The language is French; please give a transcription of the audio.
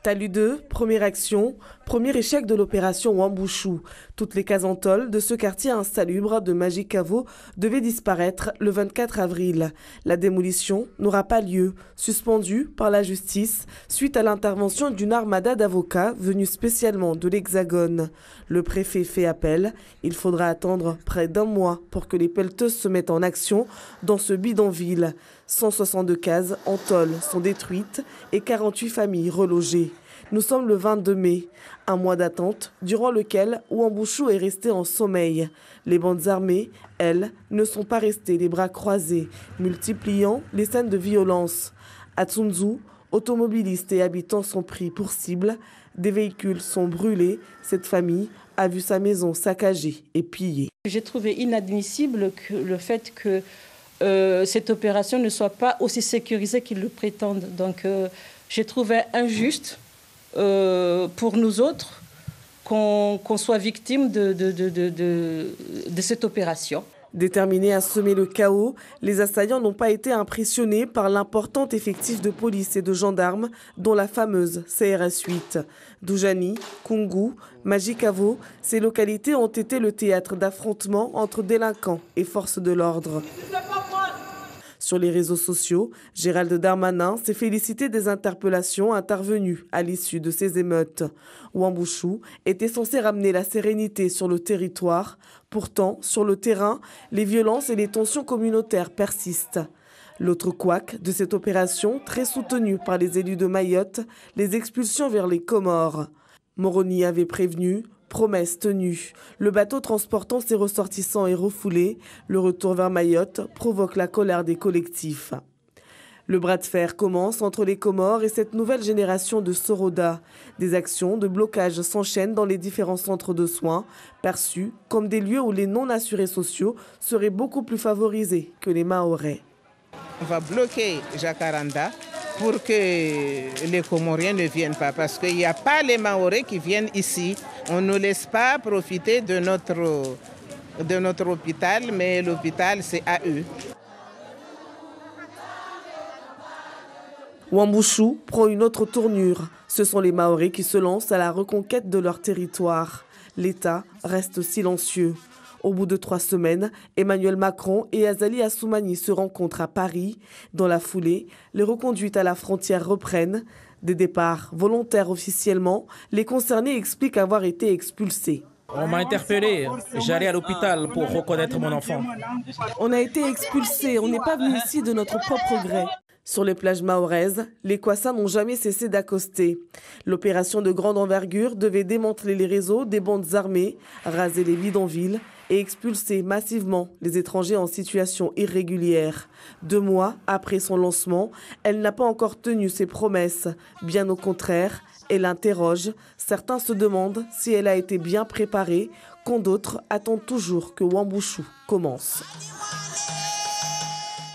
Talus 2, première action, premier échec de l'opération Wambushu. Toutes les casantoles de ce quartier insalubre de Majicavo devaient disparaître le 24 avril. La démolition n'aura pas lieu, suspendue par la justice suite à l'intervention d'une armada d'avocats venus spécialement de l'Hexagone. Le préfet fait appel. Il faudra attendre près d'un mois pour que les pelleteuses se mettent en action dans ce bidonville. 162 cases en tôle sont détruites et 48 familles relogées. Nous sommes le 22 mai, un mois d'attente durant lequel Wambushu est resté en sommeil. Les bandes armées, elles, ne sont pas restées les bras croisés, multipliant les scènes de violence. À Tsunzu, automobilistes et habitants sont pris pour cible. Des véhicules sont brûlés. Cette famille a vu sa maison saccagée et pillée. J'ai trouvé inadmissible le fait que cette opération ne soit pas aussi sécurisée qu'ils le prétendent. Donc j'ai trouvé injuste pour nous autres qu'on soit victime de cette opération. Déterminés à semer le chaos, les assaillants n'ont pas été impressionnés par l'important effectif de police et de gendarmes, dont la fameuse CRS 8. Doujani, Kungu, Majicavo, ces localités ont été le théâtre d'affrontements entre délinquants et forces de l'ordre. Sur les réseaux sociaux, Gérald Darmanin s'est félicité des interpellations intervenues à l'issue de ces émeutes. Wambushu était censé ramener la sérénité sur le territoire. Pourtant, sur le terrain, les violences et les tensions communautaires persistent. L'autre couac de cette opération, très soutenue par les élus de Mayotte, les expulsions vers les Comores. Moroni avait prévenu. Promesse tenue. Le bateau transportant ses ressortissants est refoulé. Le retour vers Mayotte provoque la colère des collectifs. Le bras de fer commence entre les Comores et cette nouvelle génération de Soroda. Des actions de blocage s'enchaînent dans les différents centres de soins, perçus comme des lieux où les non-assurés sociaux seraient beaucoup plus favorisés que les Mahorais. On va bloquer Jacaranda pour que les Comoriens ne viennent pas, parce qu'il n'y a pas les Mahorais qui viennent ici. On ne laisse pas profiter de notre hôpital, mais l'hôpital, c'est à eux. Wambushu prend une autre tournure. Ce sont les Mahorais qui se lancent à la reconquête de leur territoire. L'État reste silencieux. Au bout de 3 semaines, Emmanuel Macron et Azali Assoumani se rencontrent à Paris. Dans la foulée, les reconduites à la frontière reprennent. Des départs volontaires officiellement, les concernés expliquent avoir été expulsés. On m'a interpellé, j'allais à l'hôpital pour reconnaître mon enfant. On a été expulsés, on n'est pas venu ici de notre propre gré. Sur les plages mahoraises, les Kwassa n'ont jamais cessé d'accoster. L'opération de grande envergure devait démanteler les réseaux des bandes armées, raser les bidonvilles et expulser massivement les étrangers en situation irrégulière. 2 mois après son lancement, elle n'a pas encore tenu ses promesses. Bien au contraire, elle interroge. Certains se demandent si elle a été bien préparée, quand d'autres attendent toujours que Wambushu commence.